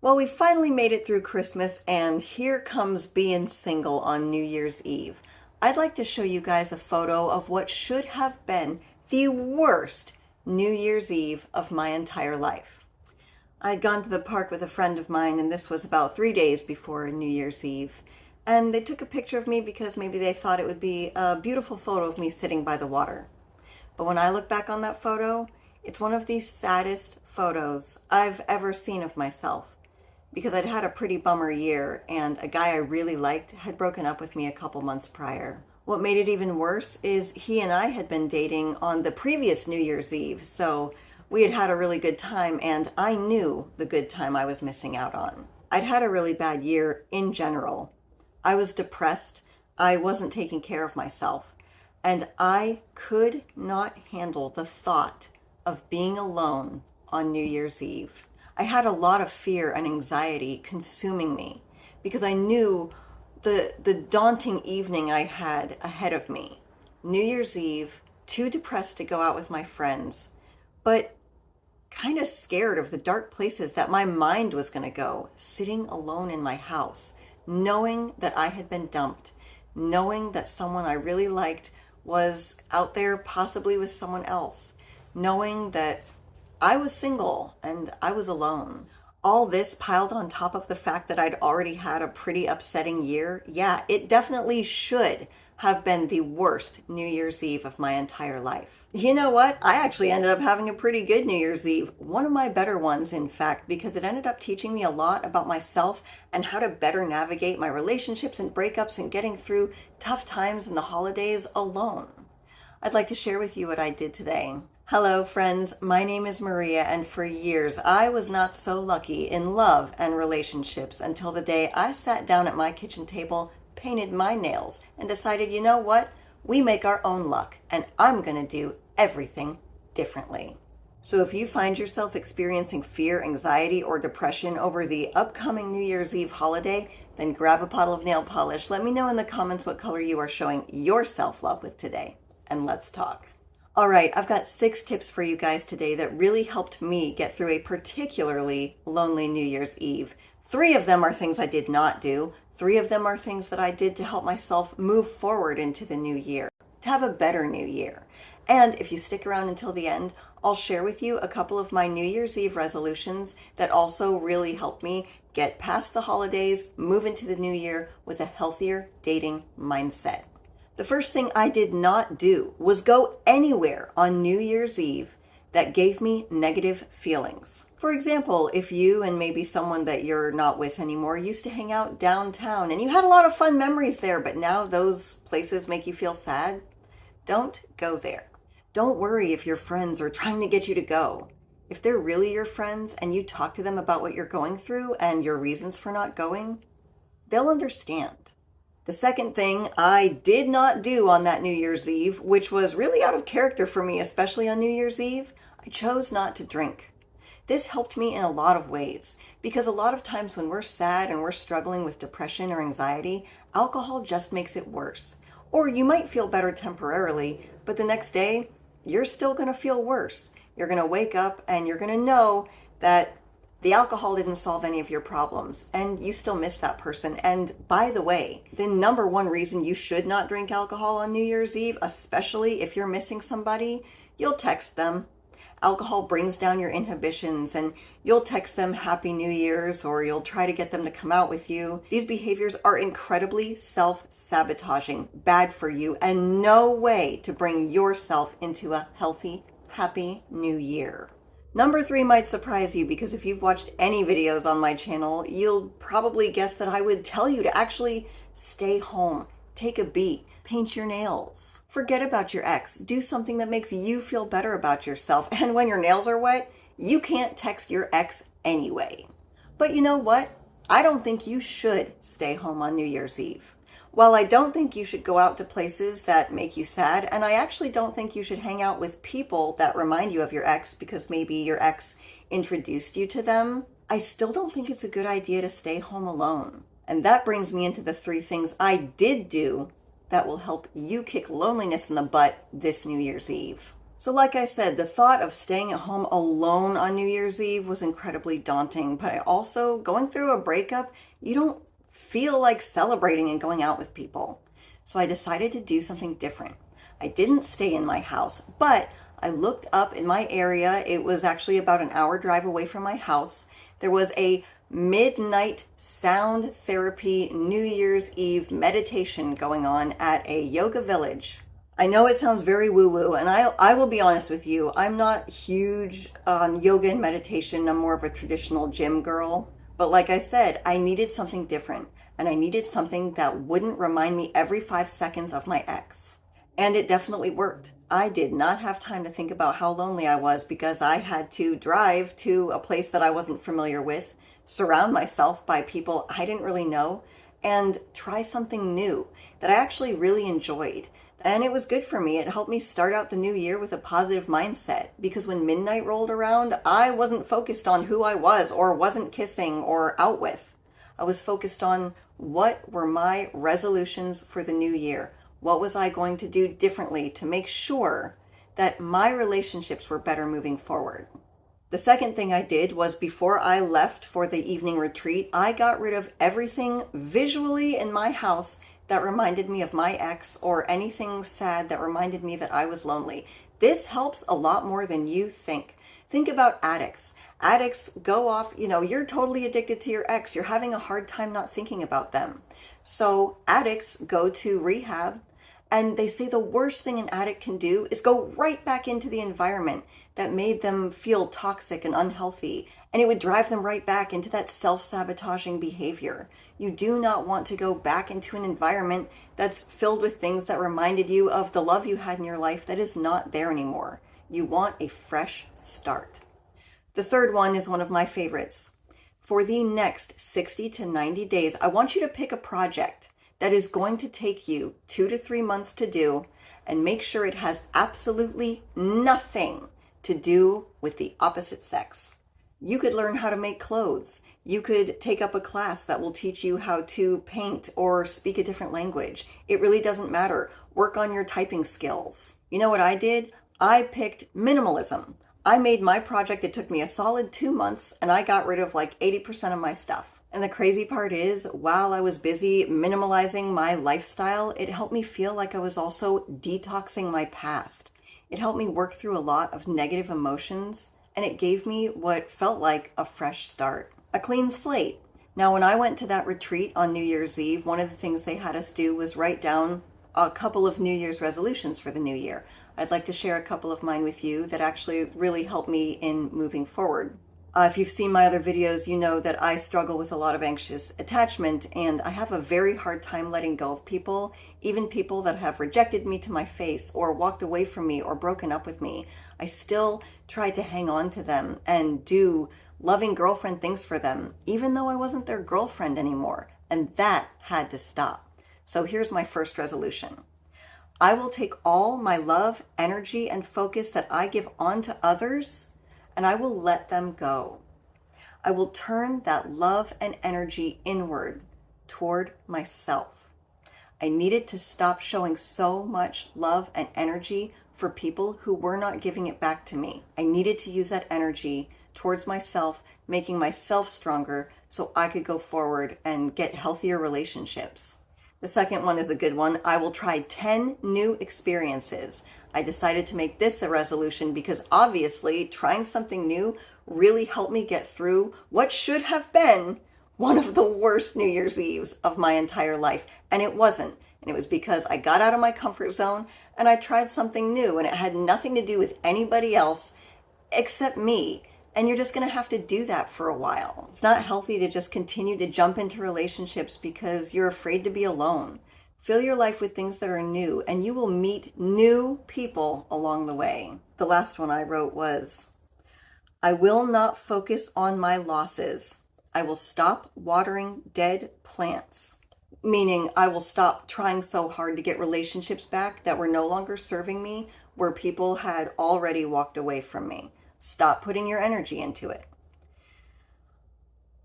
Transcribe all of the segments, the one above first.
Well, we finally made it through Christmas, and here comes being single on New Year's Eve. I'd like to show you guys a photo of what should have been the worst New Year's Eve of my entire life. I'd gone to the park with a friend of mine, and this was about 3 days before New Year's Eve. And they took a picture of me because maybe they thought it would be a beautiful photo of me sitting by the water. But when I look back on that photo, it's one of the saddest photos I've ever seen of myself, because I'd had a pretty bummer year and a guy I really liked had broken up with me a couple months prior. What made it even worse is he and I had been dating on the previous New Year's Eve, so we had had a really good time, and I knew the good time I was missing out on. I'd had a really bad year in general. I was depressed, I wasn't taking care of myself, and I could not handle the thought of being alone on New Year's Eve. I had a lot of fear and anxiety consuming me because I knew the daunting evening I had ahead of me. New Year's Eve, too depressed to go out with my friends, but kind of scared of the dark places that my mind was going to go, sitting alone in my house, knowing that I had been dumped, knowing that someone I really liked was out there possibly with someone else, knowing that I was single and I was alone. All this piled on top of the fact that I'd already had a pretty upsetting year. Yeah, it definitely should have been the worst New Year's Eve of my entire life. You know what? I actually ended up having a pretty good New Year's Eve. One of my better ones, in fact, because it ended up teaching me a lot about myself and how to better navigate my relationships and breakups and getting through tough times in the holidays alone. I'd like to share with you what I did today. Hello friends, my name is Maria, and for years I was not so lucky in love and relationships until the day I sat down at my kitchen table, painted my nails, and decided, you know what? We make our own luck, and I'm gonna do everything differently. So if you find yourself experiencing fear, anxiety, or depression over the upcoming New Year's Eve holiday, then grab a bottle of nail polish, let me know in the comments what color you are showing your self-love with today, and let's talk. All right, I've got 6 tips for you guys today that really helped me get through a particularly lonely New Year's Eve. 3 of them are things I did not do. 3 of them are things that I did to help myself move forward into the new year, to have a better new year. And if you stick around until the end, I'll share with you a couple of my New Year's Eve resolutions that also really helped me get past the holidays, move into the new year with a healthier dating mindset. The first thing I did not do was go anywhere on New Year's Eve that gave me negative feelings. For example, if you and maybe someone that you're not with anymore used to hang out downtown and you had a lot of fun memories there, but now those places make you feel sad, don't go there. Don't worry if your friends are trying to get you to go. If they're really your friends and you talk to them about what you're going through and your reasons for not going, they'll understand. The second thing I did not do on that New Year's Eve, which was really out of character for me, especially on New Year's Eve, I chose not to drink. This helped me in a lot of ways, because a lot of times when we're sad and we're struggling with depression or anxiety, alcohol just makes it worse. Or you might feel better temporarily, but the next day, you're still going to feel worse. You're going to wake up and you're going to know that the alcohol didn't solve any of your problems, and you still miss that person. And by the way, the number one reason you should not drink alcohol on New Year's Eve, especially if you're missing somebody, you'll text them. Alcohol brings down your inhibitions, and you'll text them Happy New Year's, or you'll try to get them to come out with you. These behaviors are incredibly self-sabotaging, bad for you, and no way to bring yourself into a healthy, happy new year. Number 3 might surprise you, because if you've watched any videos on my channel, you'll probably guess that I would tell you to actually stay home, take a beat, paint your nails. Forget about your ex. Do something that makes you feel better about yourself. And when your nails are wet, you can't text your ex anyway. But you know what? I don't think you should stay home on New Year's Eve. While I don't think you should go out to places that make you sad, and I actually don't think you should hang out with people that remind you of your ex because maybe your ex introduced you to them, I still don't think it's a good idea to stay home alone. And that brings me into the 3 things I did do that will help you kick loneliness in the butt this New Year's Eve. So like I said, the thought of staying at home alone on New Year's Eve was incredibly daunting, but I also, going through a breakup, you don't feel like celebrating and going out with people. So I decided to do something different. I didn't stay in my house, but I looked up in my area. It was actually about an hour drive away from my house. There was a midnight sound therapy New Year's Eve meditation going on at a yoga village. I know it sounds very woo-woo, and I will be honest with you, I'm not huge on yoga and meditation. I'm more of a traditional gym girl. But like I said, I needed something different, and I needed something that wouldn't remind me every 5 seconds of my ex. And it definitely worked. I did not have time to think about how lonely I was because I had to drive to a place that I wasn't familiar with, surround myself by people I didn't really know, and try something new that I actually really enjoyed. And it was good for me. It helped me start out the new year with a positive mindset because when midnight rolled around, I wasn't focused on who I was or wasn't kissing or out with. I was focused on what were my resolutions for the new year. What was I going to do differently to make sure that my relationships were better moving forward? The second thing I did was before I left for the evening retreat, I got rid of everything visually in my house that reminded me of my ex or anything sad that reminded me that I was lonely. This helps a lot more than you think. Think about addicts. Addicts go off, you're totally addicted to your ex. You're having a hard time not thinking about them. So addicts go to rehab, and they say the worst thing an addict can do is go right back into the environment that made them feel toxic and unhealthy. And it would drive them right back into that self-sabotaging behavior. You do not want to go back into an environment that's filled with things that reminded you of the love you had in your life that is not there anymore. You want a fresh start. The third one is one of my favorites. For the next 60 to 90 days, I want you to pick a project that is going to take you 2 to 3 months to do, and make sure it has absolutely nothing to do with the opposite sex. You could learn how to make clothes. You could take up a class that will teach you how to paint or speak a different language. It really doesn't matter. Work on your typing skills. You know what I did? I picked minimalism. I made my project. It took me a solid 2 months, and I got rid of like 80% of my stuff. And the crazy part is, while I was busy minimalizing my lifestyle, it helped me feel like I was also detoxing my past. It helped me work through a lot of negative emotions, and it gave me what felt like a fresh start, a clean slate. Now, when I went to that retreat on New Year's Eve, one of the things they had us do was write down a couple of New Year's resolutions for the new year. I'd like to share a couple of mine with you that actually really helped me in moving forward. If you've seen my other videos, you know that I struggle with a lot of anxious attachment, and I have a very hard time letting go of people, even people that have rejected me to my face or walked away from me or broken up with me. I still try to hang on to them and do loving girlfriend things for them, even though I wasn't their girlfriend anymore, and that had to stop. So here's my first resolution. I will take all my love, energy, and focus that I give on to others, and I will let them go. I will turn that love and energy inward toward myself. I needed to stop showing so much love and energy for people who were not giving it back to me. I needed to use that energy towards myself, making myself stronger so I could go forward and get healthier relationships. The second one is a good one. I will try 10 new experiences. I decided to make this a resolution because obviously trying something new really helped me get through what should have been one of the worst New Year's Eves of my entire life. And it wasn't. And it was because I got out of my comfort zone and I tried something new, and it had nothing to do with anybody else except me. And you're just going to have to do that for a while. It's not healthy to just continue to jump into relationships because you're afraid to be alone. Fill your life with things that are new, and you will meet new people along the way. The last one I wrote was, I will not focus on my losses. I will stop watering dead plants. Meaning I will stop trying so hard to get relationships back that were no longer serving me, where people had already walked away from me. Stop putting your energy into it.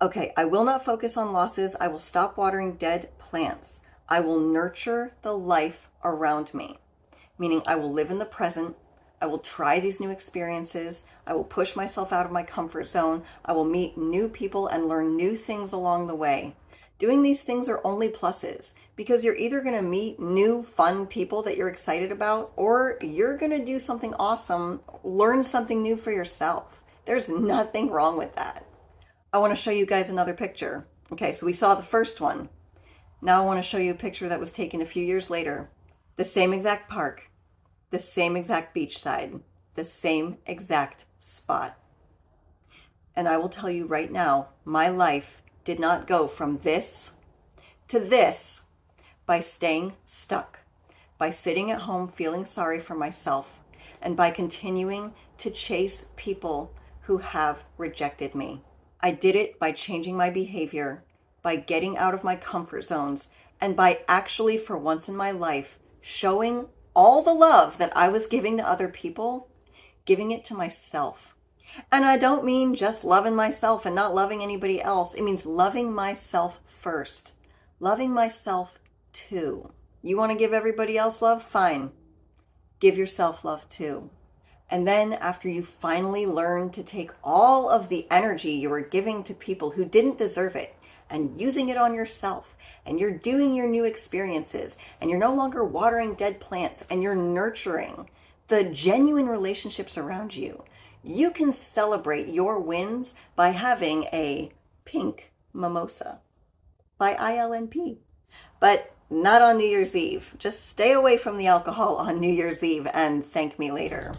Okay, I will not focus on losses. I will stop watering dead plants. I will nurture the life around me, meaning I will live in the present. I will try these new experiences. I will push myself out of my comfort zone. I will meet new people and learn new things along the way. Doing these things are only pluses because you're either going to meet new fun people that you're excited about, or you're going to do something awesome, learn something new for yourself. There's nothing wrong with that. I want to show you guys another picture. Okay, so we saw the first one. Now I want to show you a picture that was taken a few years later. The same exact park, the same exact beachside, the same exact spot. And I will tell you right now, my life did not go from this to this by staying stuck, by sitting at home feeling sorry for myself, and by continuing to chase people who have rejected me. I did it by changing my behavior, by getting out of my comfort zones, and by actually, for once in my life, showing all the love that I was giving to other people, giving it to myself. And I don't mean just loving myself and not loving anybody else. It means loving myself first. Loving myself too. You want to give everybody else love? Fine. Give yourself love too. And then after you finally learn to take all of the energy you were giving to people who didn't deserve it and using it on yourself, and you're doing your new experiences, and you're no longer watering dead plants, and you're nurturing the genuine relationships around you, you can celebrate your wins by having a pink mimosa by ILNP, but not on New Year's Eve. Just stay away from the alcohol on New Year's Eve and thank me later.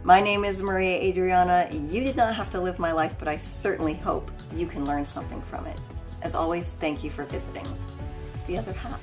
My name is Maria Adriana. You did not have to live my life, but I certainly hope you can learn something from it. As always, thank you for visiting The Other Half.